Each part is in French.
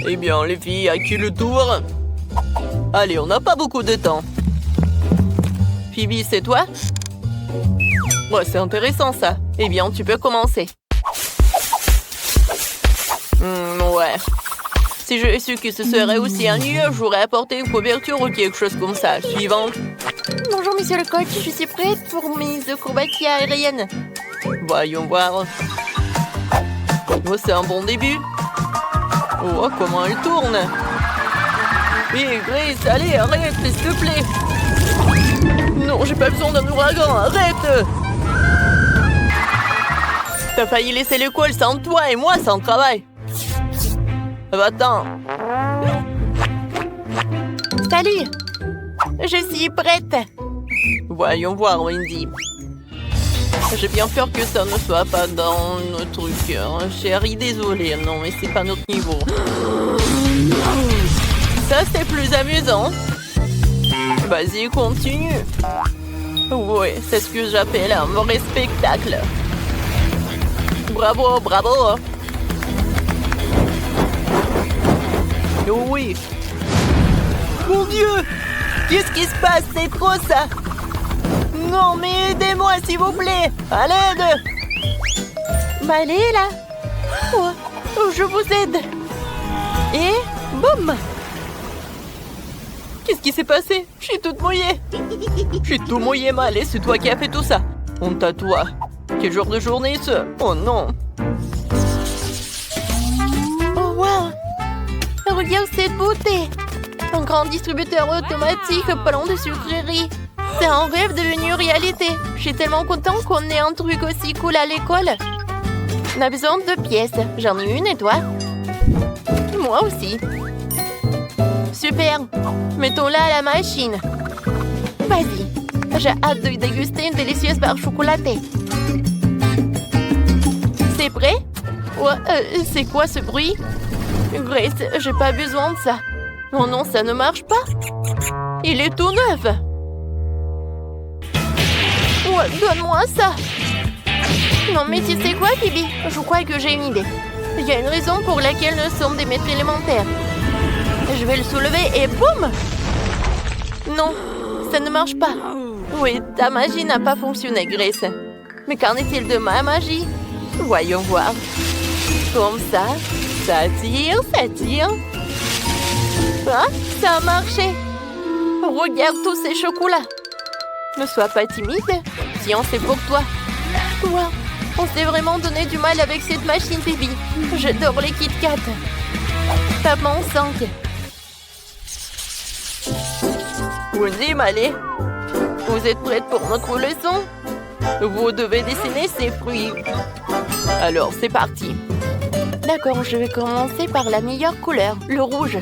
Eh bien, les filles, à qui le tour? Allez, on n'a pas beaucoup de temps. Phoebe, c'est toi? Ouais, c'est intéressant, ça. Eh bien, tu peux commencer. Ouais. Si j'avais su que ce serait aussi ennuyeux, j'aurais apporté une couverture ou quelque chose comme ça. Suivante. Bonjour, monsieur le coach. Je suis prête pour mes acrobaties aériennes. Voyons voir. Oh, c'est un bon début. Oh, comment elle tourne. Hé, Grace, allez, arrête, s'il te plaît. Non, j'ai pas besoin d'un ouragan, arrête. T'as failli laisser l'école sans toi et moi sans travail. Va-t'en. Salut. Je suis prête. Voyons voir, Wendy. J'ai bien peur que ça ne soit pas dans nos trucs. Chérie, désolée. Non, mais c'est pas notre niveau. Ça, c'est plus amusant. Vas-y, continue. Ouais, c'est ce que j'appelle un vrai spectacle. Bravo, bravo. Oh oui. Mon Dieu! Qu'est-ce qui se passe? C'est trop ça! Non, mais aidez-moi, s'il vous plaît! À l'aide! Bah, elle est là. Oh, je vous aide! Et boum! Qu'est-ce qui s'est passé? Je suis toute mouillée! Je suis tout mouillé, Malé, c'est toi qui as fait tout ça! Honte à toi! Quel genre de journée, ce? Oh non! Oh, wow! Regarde cette beauté! Un grand distributeur automatique plein de sucreries. C'est un rêve devenu réalité. Je suis tellement contente qu'on ait un truc aussi cool à l'école. On a besoin de pièces. J'en ai une et toi? Moi aussi. Super. Mettons-la à la machine. Vas-y. J'ai hâte de déguster une délicieuse barre chocolatée. C'est prêt? Ouais, c'est quoi ce bruit? Grace, j'ai pas besoin de ça. Oh non, ça ne marche pas. Il est tout neuf. Ouais, donne-moi ça. Non, mais tu sais quoi, Phoebe? Je crois que j'ai une idée. Il y a une raison pour laquelle nous sommes des maîtres élémentaires. Je vais le soulever et boum! Non, ça ne marche pas. Oui, ta magie n'a pas fonctionné, Grace. Mais qu'en est-il de ma magie? Voyons voir. Comme ça, ça tire, ça tire. Ah, ça a marché. Regarde tous ces chocolats. Ne sois pas timide. Tiens, c'est pour toi. Wow, on s'est vraiment donné du mal avec cette machine, Phoebe. J'adore les Kit Kat. Tapement 5. Wendy, Malé, vous êtes prête pour notre leçon? Vous devez dessiner ces fruits. Alors, c'est parti. D'accord, je vais commencer par la meilleure couleur, le rouge.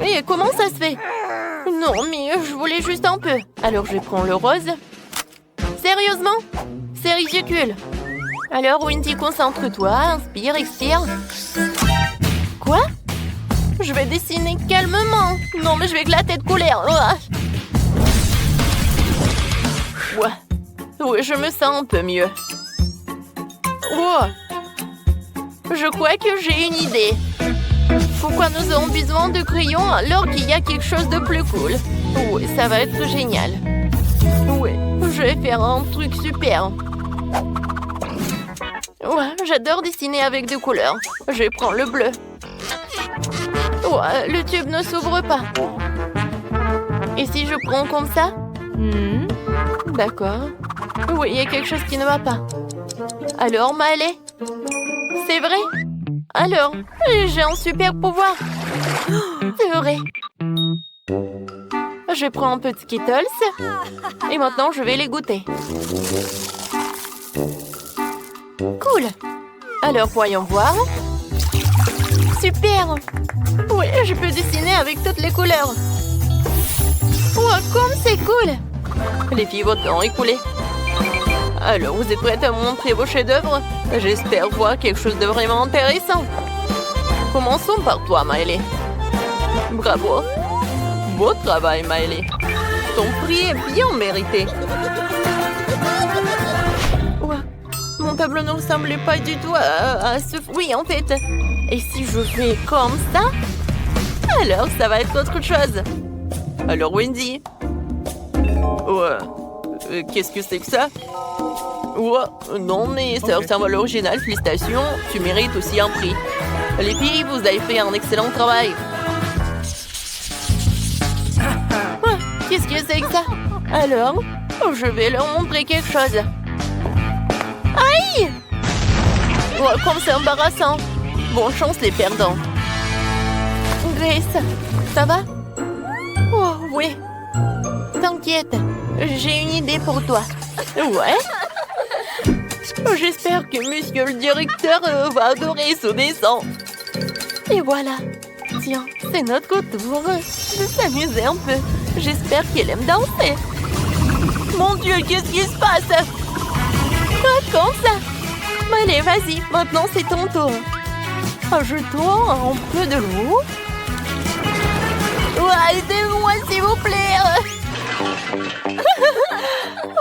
Et comment ça se fait? Non, mais je voulais juste un peu. Alors, je prends le rose. Sérieusement? C'est ridicule. Alors, Wendy, concentre-toi, inspire, expire. Quoi? Je vais dessiner calmement. Non, mais je vais éclater de colère. Ouais. Oui, je me sens un peu mieux. Oh. Je crois que j'ai une idée. Pourquoi nous avons besoin de crayons alors qu'il y a quelque chose de plus cool? Oui, ça va être génial. Oui, je vais faire un truc super. Ouais, j'adore dessiner avec des couleurs. Je prends le bleu. Ouais, le tube ne s'ouvre pas. Et si je prends comme ça? D'accord. Oui, il y a quelque chose qui ne va pas. Alors, Malé? C'est vrai? Alors, j'ai un super pouvoir. C'est vrai. Je prends un peu de Skittles. Et maintenant, je vais les goûter. Cool. Alors, voyons voir. Super. Oui, je peux dessiner avec toutes les couleurs. Wow, comme c'est cool. Les filles, votre temps est écoulé. Alors, vous êtes prêtes à me montrer vos chefs-d'œuvre? J'espère voir quelque chose de vraiment intéressant. Commençons par toi, Miley. Bravo. Beau travail, Miley. Ton prix est bien mérité. Ouais, mon tableau ne ressemble pas du tout à ce fruit, en fait. Et si je fais comme ça, alors ça va être autre chose. Alors, Wendy. Ouais. Qu'est-ce que c'est que ça? Ouais, non, mais ça ressemble à l'original. Félicitations, tu mérites aussi un prix. Les filles, vous avez fait un excellent travail. Qu'est-ce que c'est que ça? Alors, je vais leur montrer quelque chose. Aïe! Oh, comme c'est embarrassant. Bonne chance les perdants. Grace, ça va? Oh, oui. T'inquiète, j'ai une idée pour toi. Ouais? J'espère que monsieur le directeur va adorer ce dessin. Et voilà. Tiens, c'est notre tour de s'amuser un peu. J'espère qu'elle aime danser. Mon Dieu, qu'est-ce qui se passe? Quoi, comme ça? Allez, vas-y, maintenant c'est ton tour. Ajoute-toi un peu de l'eau. Ouais, aidez-moi, s'il vous plaît.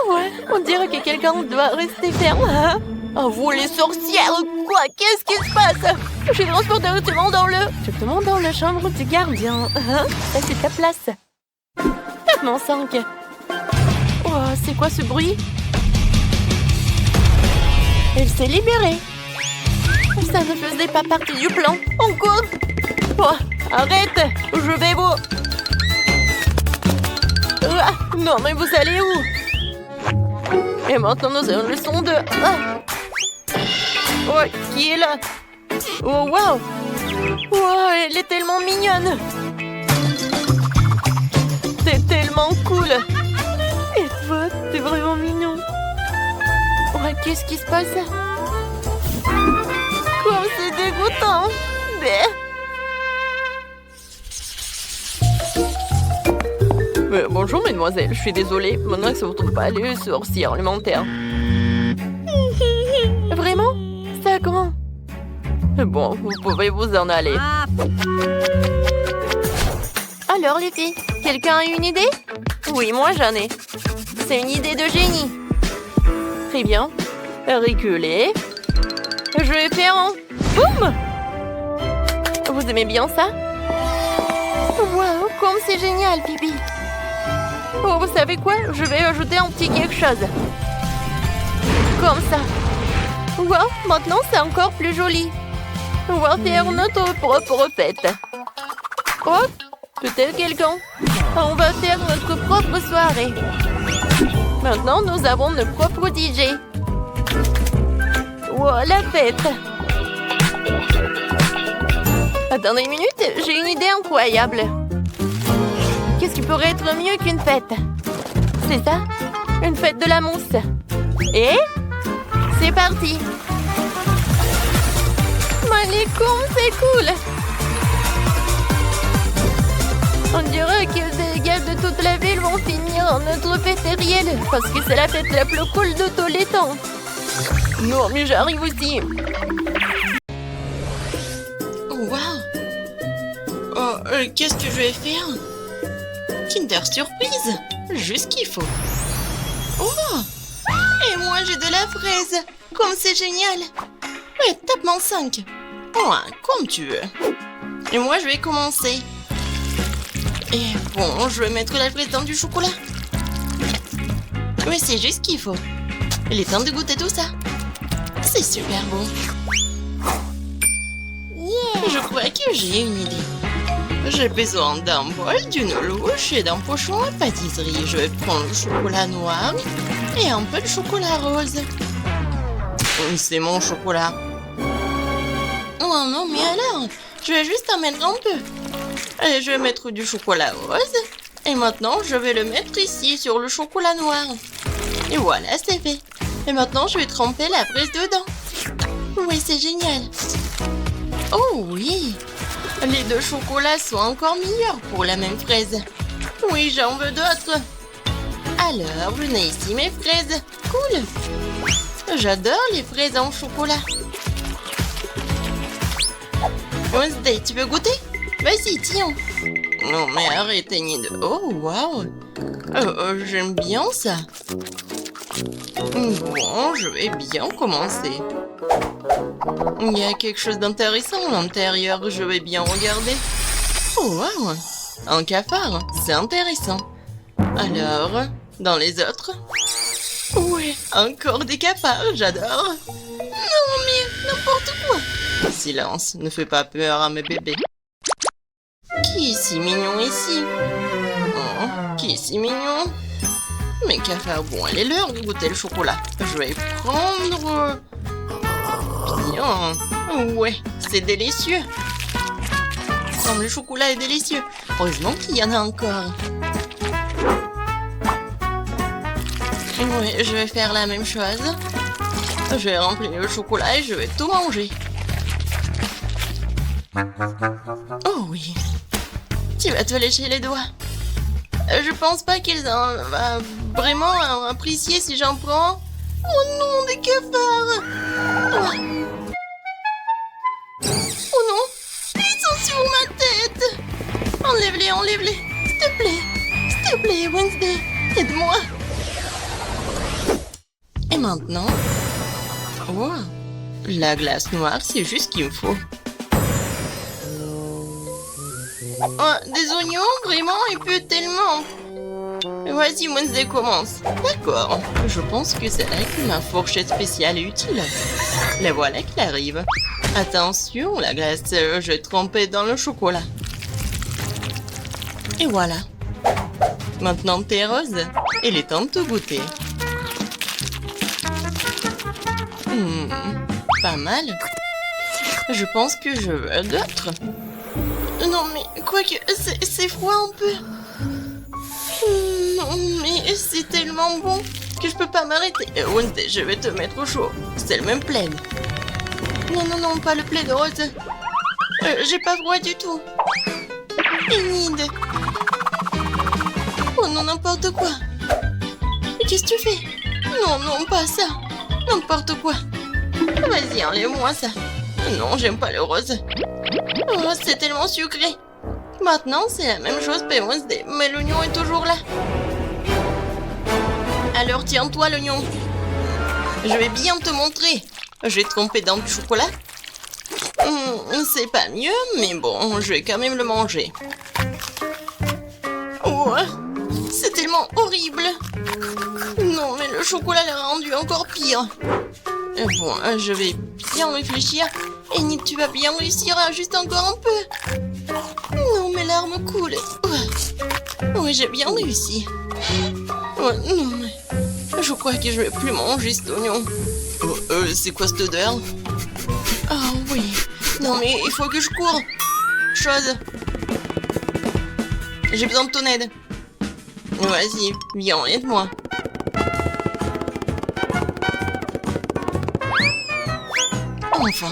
Ouais, on dirait que quelqu'un doit rester ferme. Hein? Oh, vous les sorcières, quoi? Qu'est-ce qui se passe? Je suis transportée directement dans la chambre du gardien. Hein? Ça, c'est ta place. Tapement 5. Oh, c'est quoi ce bruit? Elle s'est libérée. Ça ne faisait pas partie du plan. On court. Oh, arrête, je vais vous... Ah, non, mais vous allez où? Et maintenant, nous avons une leçon de... Ah. Oh, qui est là? Oh, wow! Oh, elle est tellement mignonne! T'es tellement cool! Et toi, t'es vraiment mignon! Oh, qu'est-ce qui se passe? Comme c'est dégoûtant! Bonjour, mesdemoiselles. Je suis désolée. Maintenant, ça ne vous trouve pas les sorcières alimentaires. Vraiment? C'est grand? Bon, vous pouvez vous en aller. Alors, les filles, quelqu'un a une idée? Oui, moi, j'en ai. C'est une idée de génie. Très bien. Reculez. Je vais faire un... Boum! Vous aimez bien ça? Waouh, comme c'est génial, Bibi. Oh, vous savez quoi? Je vais ajouter un petit quelque chose. Comme ça. Wow, maintenant c'est encore plus joli. On va faire notre propre fête. Oh, peut-être quelqu'un. On va faire notre propre soirée. Maintenant, nous avons notre propre DJ. Wow, la fête. Attendez une minute, j'ai une idée incroyable. Qu'est-ce qui pourrait être mieux qu'une fête? C'est ça? Une fête de la mousse. Et c'est parti. Malicoum, c'est cool. On dirait que des gars de toute la ville vont finir en notre fête réelle parce que c'est la fête la plus cool de tous les temps. Non, mais j'arrive aussi. Wow. Oh, qu'est-ce que je vais faire? Kinder Surprise. Juste ce qu'il faut. Oh! Et moi, j'ai de la fraise. Comme c'est génial. Ouais, tape-moi 5. Oh, comme tu veux. Et moi, je vais commencer. Et bon, je vais mettre la fraise dans du chocolat. Oui, c'est juste ce qu'il faut. Il est temps de goûter tout ça. C'est super bon. Je crois que j'ai une idée. J'ai besoin d'un bol, d'une louche et d'un pochon à pâtisserie. Je vais prendre le chocolat noir et un peu de chocolat rose. C'est mon chocolat. Oh non, mais alors, je vais juste en mettre un peu. Allez, je vais mettre du chocolat rose. Et maintenant, je vais le mettre ici, sur le chocolat noir. Et voilà, c'est fait. Et maintenant, je vais tremper la fraise dedans. Oui, c'est génial. Oh oui. Les deux chocolats sont encore meilleurs pour la même fraise. Oui, j'en veux d'autres. Alors, venez ici, mes fraises. Cool. J'adore les fraises en chocolat. Wednesday, tu veux goûter? Vas-y, tiens. Non, mais arrêtez de... Oh, waouh. J'aime bien ça. Bon, je vais bien commencer. Il y a quelque chose d'intéressant à l'intérieur, je vais bien regarder. Oh, wow! Un cafard, c'est intéressant. Alors, dans les autres? Ouais, encore des cafards, j'adore. Non, mais n'importe quoi. Silence, ne fais pas peur à mes bébés. Qui est si mignon ici? Oh, qui est si mignon? Mais cafard, bon, elle est l'heure de goûter le chocolat. Je vais prendre... Bien. Ouais, c'est délicieux. Le chocolat est délicieux. Heureusement qu'il y en a encore. Oui, je vais faire la même chose. Je vais remplir le chocolat et je vais tout manger. Oh oui. Tu vas te lécher les doigts. Je pense pas qu'ils en va vraiment apprécier si j'en prends. Oh non, des cafards. Oh non, ils sont sur ma tête. Enlève-les, enlève-les. S'il te plaît, Wednesday, aide-moi. Et maintenant... Wow, la glace noire, c'est juste ce qu'il me faut. Oh, des oignons, vraiment, il peut tellement... Vas-y, Wednesday commence. D'accord, je pense que c'est là que ma fourchette spéciale est utile. La voilà qui arrive. Attention, la glace, je vais tremper dans le chocolat. Et voilà. Maintenant, t'es rose. Il est temps de te goûter. Pas mal. Je pense que je veux d'autres. Non, mais quoique, c'est froid un peu. Non, mais c'est tellement bon que je peux pas m'arrêter. Wednesday, je vais te mettre au chaud. C'est le même plaid. Non, non, non, pas le plaid rose. J'ai pas froid du tout. Enid. Oh non, n'importe quoi. Qu'est-ce que tu fais? Non, non, pas ça. N'importe quoi. Vas-y, enlève-moi ça. Non, j'aime pas le rose. Oh, c'est tellement sucré. Maintenant, c'est la même chose pour Wednesday, mais l'oignon est toujours là. Alors, tiens-toi, l'oignon. Je vais bien te montrer. Je vais tremper dans du chocolat. C'est pas mieux, mais bon, je vais quand même le manger. Oh, c'est tellement horrible. Non, mais le chocolat l'a rendu encore pire. Bon, je vais bien réfléchir. Enid, tu vas bien réussir à juste encore un peu. Non, mes larmes coulent. Oui, j'ai bien réussi. Oh, non, mais je crois que je vais plus manger cet oignon. C'est quoi cette odeur? Oh oui. Non, mais il faut que je cours. Chose. J'ai besoin de ton aide. Vas-y, viens, aide-moi. Enfin.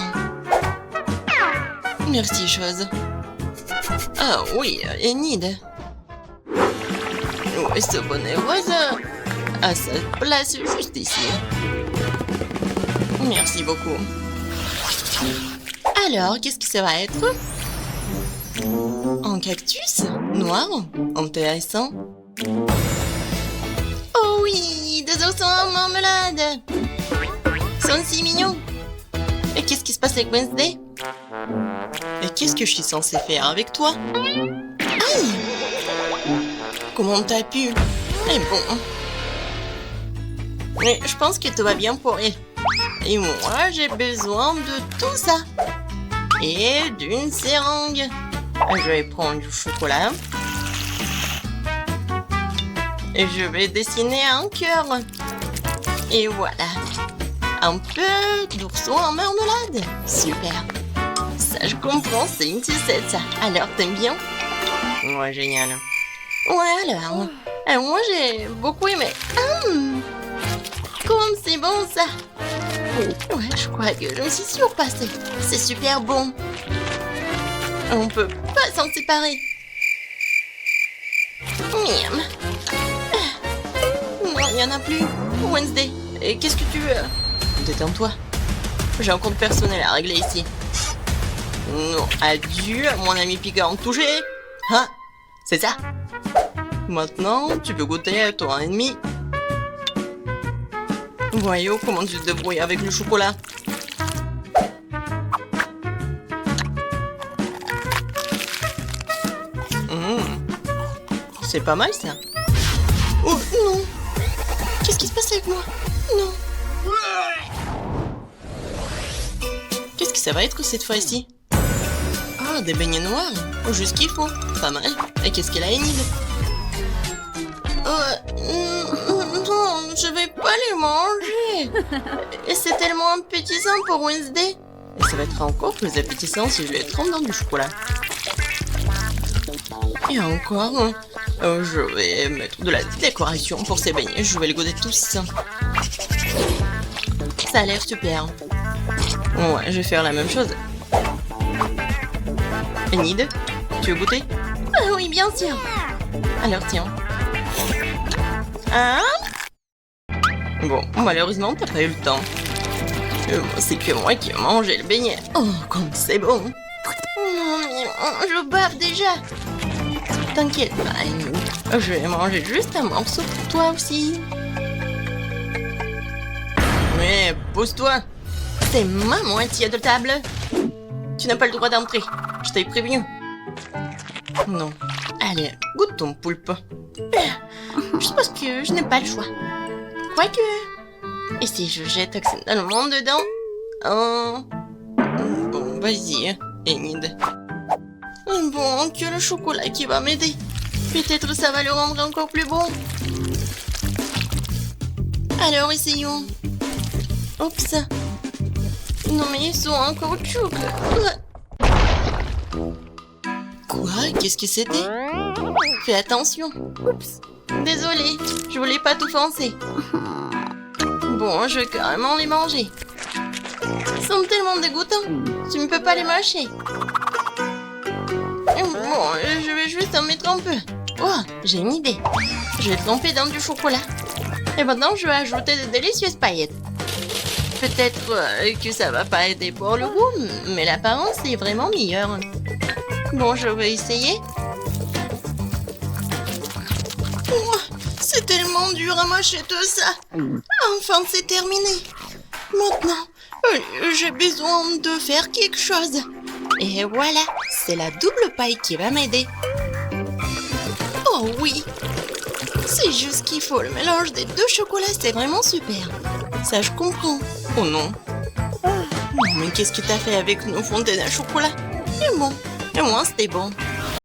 Merci, chose. Ah oui, Enid. Oui, ce bonnet rose a sa place juste ici. Merci beaucoup. Alors, qu'est-ce que ça va être? Un cactus noir? Intéressant. Oh oui, des oursons en marmelade. Ils sont si mignons. Et qu'est-ce qui se passe avec Wednesday? Et qu'est-ce que je suis censée faire avec toi? Aïe! Comment t'as pu? Eh bon. Mais je pense que tout va bien pour elle. Et moi, j'ai besoin de tout ça. Et d'une seringue. Je vais prendre du chocolat. Et je vais dessiner un cœur. Et voilà. Un peu d'ourson en marmelade. Super. Ça, je comprends, c'est une sucette, ça. Alors, t'aimes bien? Ouais, génial. Ouais, alors. Moi, j'ai beaucoup aimé. Comme c'est bon, ça. Ouais, je crois que je me suis surpassée. C'est super bon. On peut pas s'en séparer. Miam. Non, il y en a plus. Wednesday, et qu'est-ce que tu veux? Détends-toi. J'ai un compte personnel à régler ici. Non, adieu, mon ami piquant touché. Hein? C'est ça? Maintenant, tu peux goûter à ton ennemi. Voyons comment tu te débrouilles avec le chocolat. C'est pas mal ça. Oh non! Qu'est-ce qui se passe avec moi? Non! Qu'est-ce que ça va être cette fois-ci? Ah, des beignets noirs! Oh, juste ce qu'il faut. Pas mal. Et qu'est-ce qu'elle a, Enid? Non, je vais pas les manger. Et c'est tellement appétissant pour Wednesday. Et ça va être encore plus appétissant si je les trempe dans du chocolat. Et encore, je vais mettre de la décoration pour ces beignets. Je vais les goûter tous. Ça a l'air super. Ouais, je vais faire la même chose. Enid, tu veux goûter? Oui, bien sûr. Alors tiens. Hein? Bon, malheureusement, t'as pas eu le temps. C'est que moi qui ai mangé le beignet. Oh, comme c'est bon. Je bave déjà. T'inquiète pas, Enid. Je vais manger juste un morceau pour toi aussi. Mais pousse-toi. C'est ma moitié de table. Tu n'as pas le droit d'entrer. Je t'ai prévenu. Non. Allez, goûte ton poulpe. Je suppose que je n'ai pas le choix. Quoique... Et si je jette accidentellement dedans? Oh... Bon, vas-y, Enid. Bon, que le chocolat qui va m'aider. Peut-être ça va le rendre encore plus bon. Alors, essayons. Oups. Non, mais ils sont en caoutchouc. Quoi? Qu'est-ce que c'était? Fais attention. Oups. Désolée, je voulais pas t'offenser. Bon, je vais carrément les manger. Ils sont tellement dégoûtants. Tu ne peux pas les mâcher. Bon, je vais juste en mettre un peu. Oh, j'ai une idée. Je vais tremper dans du chocolat. Et maintenant, je vais ajouter de délicieuses paillettes. Peut-être que ça va pas aider pour le goût, mais l'apparence est vraiment meilleure. Bon, je vais essayer. Oh, c'est tellement dur à mâcher tout ça. Enfin, c'est terminé. Maintenant, j'ai besoin de faire quelque chose. Et voilà, c'est la double paille qui va m'aider. Oh oui, c'est juste qu'il faut. Le mélange des deux chocolats, c'est vraiment super. Ça, je comprends. Oh non. Non, mais qu'est-ce que t'as fait avec nos fontaines à chocolat? Et bon, et moi, c'était bon.